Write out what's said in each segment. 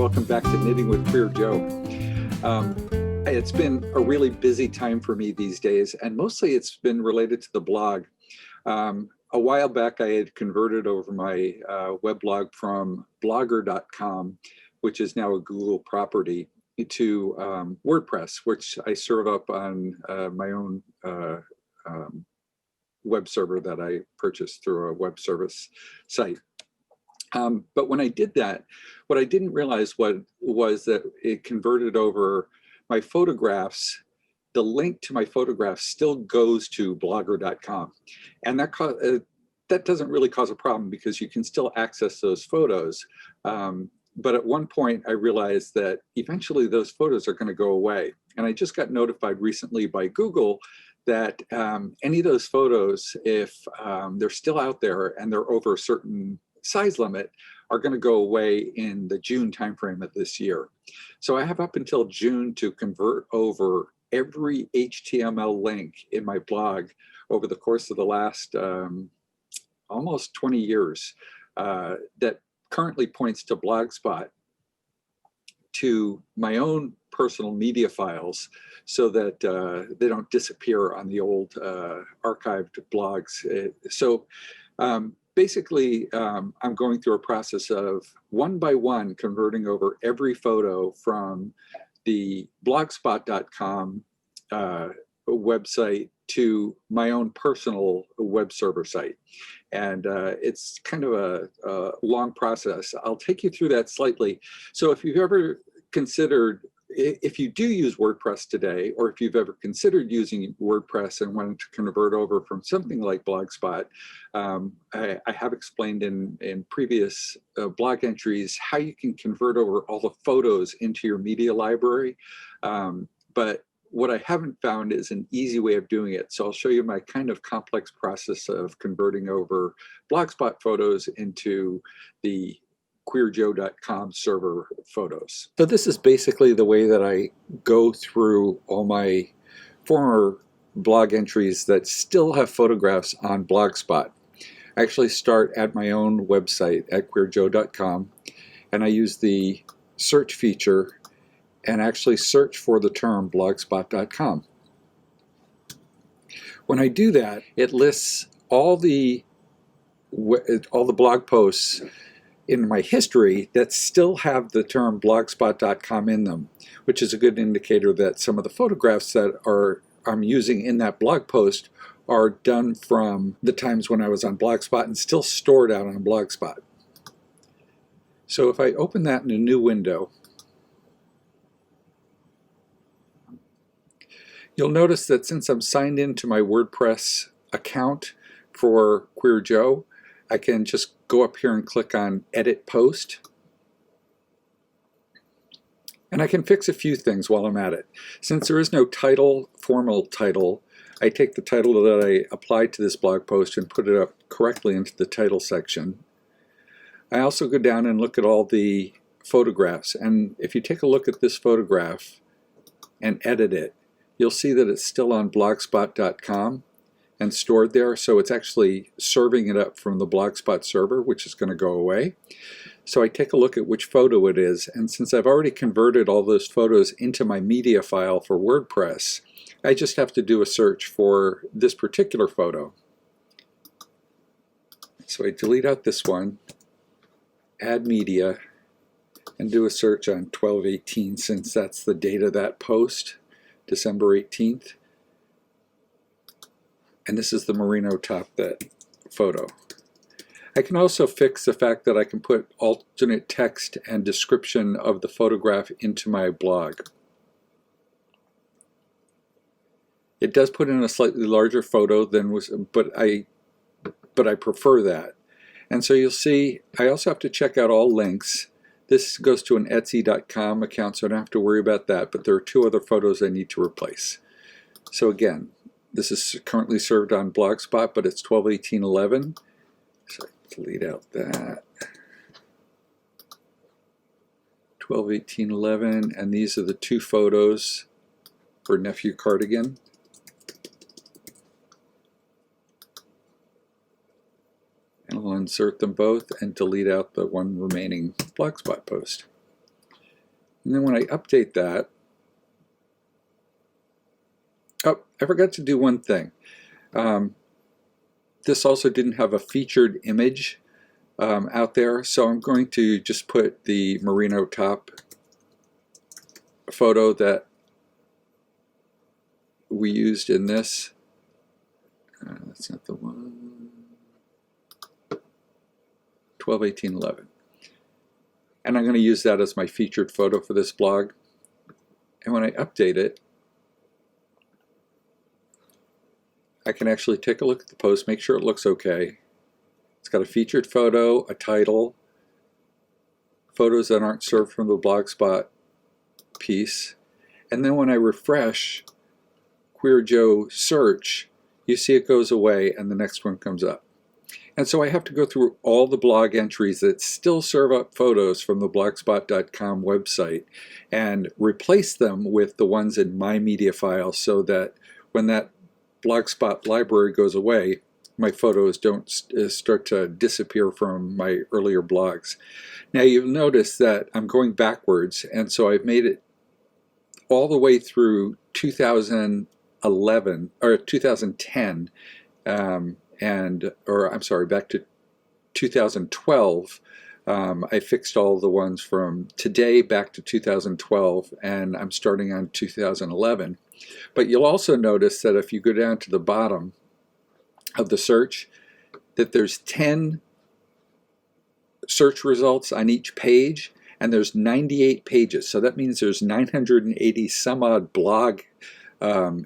welcome back to Knitting with QueerJoe. It's been a really busy time for me these days, and mostly it's been related to the blog. A while back I had converted over my weblog from blogger.com, which is now a Google property, to WordPress, which I serve up on my own web server that I purchased through a web service site. But when I did that, what I didn't realize was that it converted over my photographs. The link to my photographs still goes to blogger.com. And that doesn't really cause a problem because you can still access those photos. But at one point I realized that eventually those photos are going to go away. And I just got notified recently by Google that any of those photos, if they're still out there and they're over a certain size limit, are going to go away in the June timeframe of this year. So I have up until June to convert over every HTML link in my blog over the course of the last almost 20 years that currently points to Blogspot, to my own personal media files, so that they don't disappear on the old archived blogs. Basically, I'm going through a process of one by one converting over every photo from the blogspot.com website to my own personal web server site. And it's kind of a long process. I'll take you through that slightly. So if you've ever considered, if you do use WordPress today, or if you've ever considered using WordPress and wanted to convert over from something like Blogspot, I have explained in previous blog entries how you can convert over all the photos into your media library. But what I haven't found is an easy way of doing it. So I'll show you my kind of complex process of converting over Blogspot photos into the QueerJoe.com server photos. So this is basically the way that I go through all my former blog entries that still have photographs on Blogspot. I actually start at my own website at QueerJoe.com, and I use the search feature and actually search for the term blogspot.com. When I do that, it lists all the blog posts in my history that still have the term blogspot.com in them, which is a good indicator that some of the photographs that I'm using in that blog post are done from the times when I was on Blogspot and still stored out on Blogspot. So if I open that in a new window, you'll notice that since I'm signed into my WordPress account for QueerJoe, I can just go up here and click on Edit Post. And I can fix a few things while I'm at it. Since there is no title, formal title, I take the title that I applied to this blog post and put it up correctly into the title section. I also go down and look at all the photographs. And if you take a look at this photograph and edit it, you'll see that it's still on blogspot.com and stored there, so it's actually serving it up from the Blogspot server, which is going to go away. So I take a look at which photo it is, and since I've already converted all those photos into my media file for WordPress, I just have to do a search for this particular photo. So I delete out this one, add media, and do a search on 12/18 since that's the date of that post. December 18th, and this is the merino top, that photo. I can also fix the fact that I can put alternate text and description of the photograph into my blog. It does put in a slightly larger photo than was, but I prefer that. And so you'll see I also have to check out all links. This goes to an Etsy.com account, so I don't have to worry about that, but there are two other photos I need to replace. So again, this is currently served on Blogspot, but it's 12/18/11. So delete out that. 12/18/11, and these are the two photos for Nephew Cardigan. And I'll insert them both and delete out the one remaining Blogspot post. And then when I update that, oh, I forgot to do one thing. This also didn't have a featured image out there, so I'm going to just put the merino top photo that we used in this. That's not the one. 12/18/11. And I'm going to use that as my featured photo for this blog. And when I update it, I can actually take a look at the post, make sure it looks okay. It's got a featured photo, a title, photos that aren't served from the Blogspot piece. And then when I refresh QueerJoe search, you see it goes away and the next one comes up. And so I have to go through all the blog entries that still serve up photos from the blogspot.com website and replace them with the ones in my media file, so that when that Blogspot library goes away, my photos don't start to disappear from my earlier blogs. Now you'll notice that I'm going backwards, and so I've made it all the way through 2011 or 2010, back to 2012. I fixed all the ones from today back to 2012, and I'm starting on 2011. But you'll also notice that if you go down to the bottom of the search, that there's 10 search results on each page, and there's 98 pages. So that means there's 980 some odd blog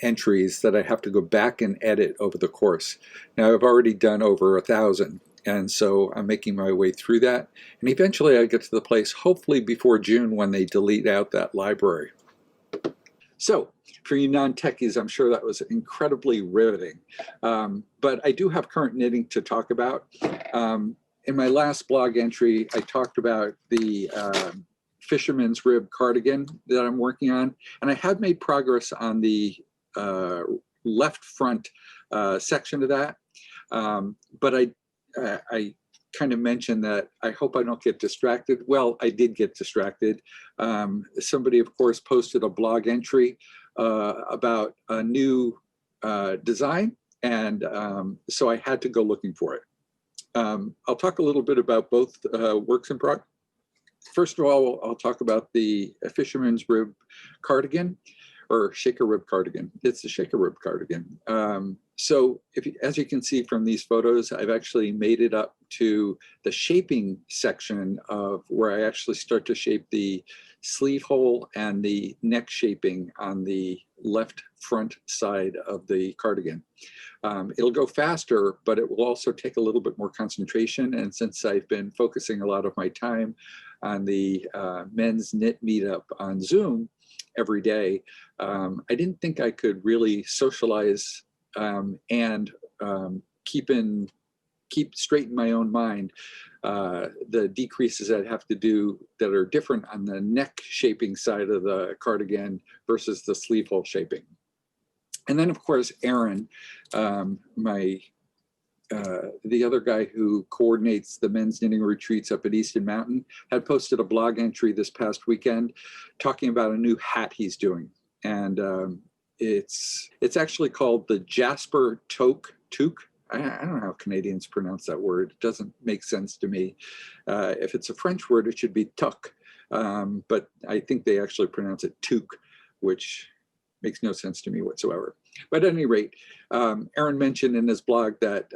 entries that I have to go back and edit over the course. Now I've already done over 1,000, and so I'm making my way through that. And eventually I get to the place, hopefully before June, when they delete out that library. So for you non-techies, I'm sure that was incredibly riveting. But I do have current knitting to talk about. In my last blog entry, I talked about the fisherman's rib cardigan that I'm working on, and I have made progress on the left front section of that. But I kind of mentioned that I hope I don't get distracted. Well, I did get distracted. Somebody, of course, posted a blog entry about a new design, and so I had to go looking for it. I'll talk a little bit about both works in progress. First of all, I'll talk about the fisherman's rib cardigan, or shaker rib cardigan. It's a shaker rib cardigan. So as you can see from these photos, I've actually made it up to the shaping section of where I actually start to shape the sleeve hole and the neck shaping on the left front side of the cardigan. It'll go faster, but it will also take a little bit more concentration. And since I've been focusing a lot of my time on the men's knit meetup on Zoom every day, I didn't think I could really socialize and keep straight in my own mind the decreases I'd have to do that are different on the neck shaping side of the cardigan versus the sleeve hole shaping. And then, of course, Aaron, the other guy who coordinates the men's knitting retreats up at Easton Mountain, had posted a blog entry this past weekend talking about a new hat he's doing. And it's actually called the Jasper Toque. I don't know how Canadians pronounce that word. It doesn't make sense to me. If it's a French word, it should be tuque. But I think they actually pronounce it toque, which makes no sense to me whatsoever. But at any rate, Aaron mentioned in his blog that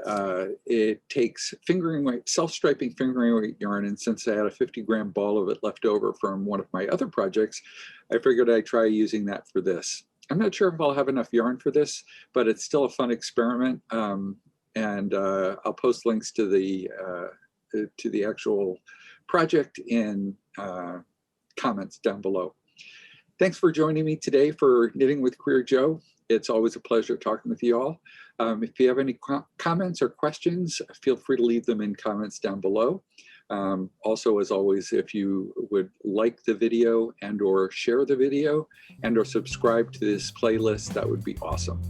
it takes fingering weight, self-striping fingering weight yarn, and since I had a 50-gram ball of it left over from one of my other projects, I figured I'd try using that for this. I'm not sure if I'll have enough yarn for this, but it's still a fun experiment. And I'll post links to the actual project in comments down below. Thanks for joining me today for Knitting with QueerJoe. It's always a pleasure talking with you all. If you have any comments or questions, feel free to leave them in comments down below. Also, as always, if you would like the video and or share the video and or subscribe to this playlist, that would be awesome.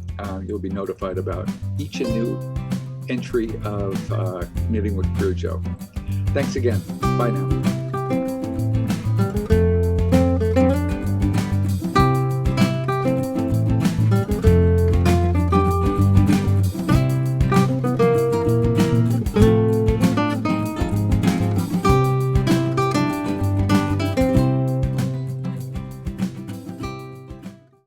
You'll be notified about each and new entry of Knitting with QueerJoe. Thanks again. Bye now.